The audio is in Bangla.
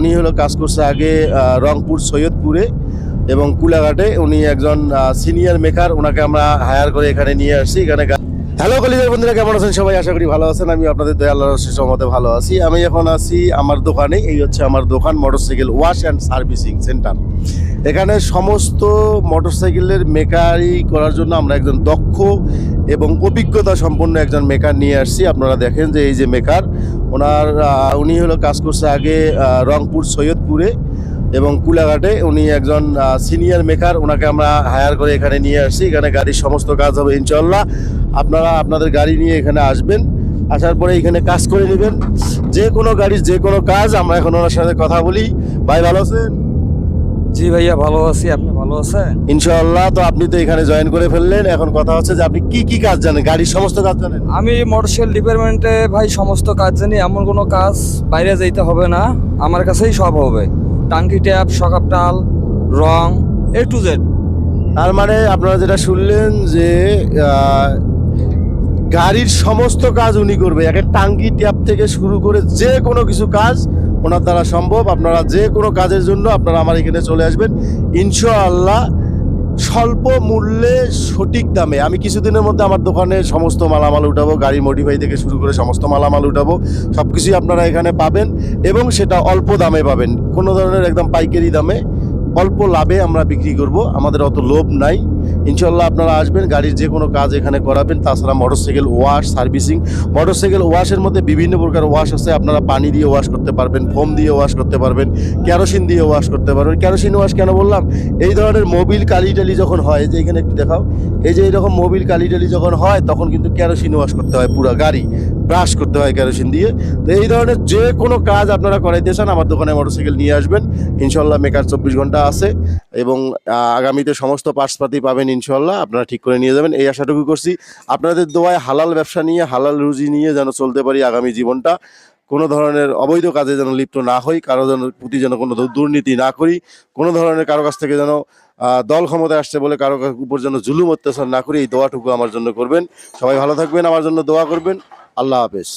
উনি হলো কাজ করছে আগে রংপুর সৈয়দপুরে এবং কুলাঘাটে। উনি একজন সিনিয়র মেকার, ওনাকে আমরা হায়ার করে এখানে নিয়ে আসছি। এখানে হ্যালো কলিজার বন্ধুরা, কেমন আছেন সবাই? আশা করি ভালো আছেন। আমি আপনাদের দয়া আল্লাহর অশেষ রহমতে ভালো আছি। আমি এখন আছি আমার দোকানে। এই হচ্ছে আমার দোকান, motorcycle wash and servicing centre. এখানে সমস্ত মোটরসাইকেলের মেকারি করার জন্য আমরা একজন দক্ষ এবং অভিজ্ঞতা সম্পন্ন একজন মেকার নিয়ে আসছি। আপনারা দেখেন যে এই যে মেকার, উনি হলো কাজ করছে আগে রংপুর সৈয়দপুরে এবং কুলাঘাটে। উনি একজন সিনিয়র মেকার, ওনাকে আমরা হায়ার করে এখানে নিয়ে আসছি। এখানে গাড়ির সমস্ত কাজ হবে ইনশাল্লাহ। আপনারা আপনাদের গাড়ি নিয়ে এখানে আসবেন, আসার পরে এখানে কাজ করে নেবেন। যে কোনো গাড়ির যে কোনো কাজ। আমরা এখন ওনার সাথে কথা বলি। ভাই ভালো আছেন? জি ভাইয়া ভালো আছি, আপনি ভালো আছেন? ইনশাআল্লাহ। তো আপনি তো এখানে জয়েন করে ফেললেন, এখন কথা হচ্ছে যে আপনি কি কি কাজ জানেন, গাড়ির সমস্ত কাজ জানেন? আমি মোটরসাইকেল ডিপার্টমেন্টে ভাই সমস্ত কাজ জানি। এমন কোনো কাজ বাইরে যাইতে হবে না, আমার কাছেই সব হবে। টাঙ্কি ট্যাপ, শক টাল, রং, A to Z। তার মানে আপনারা যেটা শুনলেন যে গাড়ির সমস্ত কাজ উনি করবে, একে টাঙ্কি ট্যাপ থেকে শুরু করে যে কোনো কিছু কাজ ওনার দ্বারা সম্ভব। আপনারা যে কোনো কাজের জন্য আপনারা আমার এখানে চলে আসবেন ইনশাআল্লাহ, স্বল্প মূল্যে সঠিক দামে। আমি কিছুদিনের মধ্যে আমার দোকানে সমস্ত মালামাল উঠাবো, গাড়ি মডিফাই থেকে শুরু করে সমস্ত মালামাল উঠাবো। সব কিছুই আপনারা এখানে পাবেন এবং সেটা অল্প দামে পাবেন, কোনো ধরনের একদম পাইকারি দামে অল্প লাভে আমরা বিক্রি করব। আমাদের অত লোভ নাই। ইনশাল্লাহ আপনারা আসবেন, গাড়ির যে কোনো কাজ এখানে করাবেন। তাছাড়া মোটরসাইকেল ওয়াশ সার্ভিসিং, মোটরসাইকেল ওয়াশের মধ্যে বিভিন্ন প্রকার ওয়াশ আছে। আপনারা পানি দিয়ে ওয়াশ করতে পারবেন, ফোম দিয়ে ওয়াশ করতে পারবেন, কেরোসিন দিয়ে ওয়াশ করতে পারবেন। কেরোসিন ওয়াশ কেন বললাম? এই ধরনের মোবিল কালি টালি যখন হয়, যে এখানে একটু দেখাও, এই যে এইরকম মোবিল কালি টালি যখন হয় তখন কিন্তু কেরোসিন ওয়াশ করতে হয়, পুরো গাড়ি ব্রাশ করতে হয় কেরোসিন দিয়ে। তো এই ধরনের যে কোনো কাজ আপনারা করাইতে চান আমার দোকানে মোটরসাইকেল নিয়ে আসবেন ইনশাল্লাহ। মেকার 24 ঘন্টা আছে এবং আগামীতে সমস্ত পার্টসপাতি পাবেন ইনশাল্লাহ। আপনারা ঠিক করে নিয়ে যাবেন, এই আশাটুকু করছি। আপনাদের দোয়ায় হালাল ব্যবসা নিয়ে, হালাল রুজি নিয়ে যেন চলতে পারি আগামী জীবনটা। কোনো ধরনের অবৈধ কাজে যেন লিপ্ত না হই, কারো যেন প্রতি যেন কোনো দুর্নীতি না করি, কোনো ধরনের কারো কাছ থেকে যেন দল ক্ষমতায় আসছে বলে কারো উপর যেন জুলুম অত্যাচার না করি। এই দোয়াটুকু আমার জন্য করবেন। সবাই ভালো থাকবেন, আমার জন্য দোয়া করবেন। আল্লাহ হাফেজ।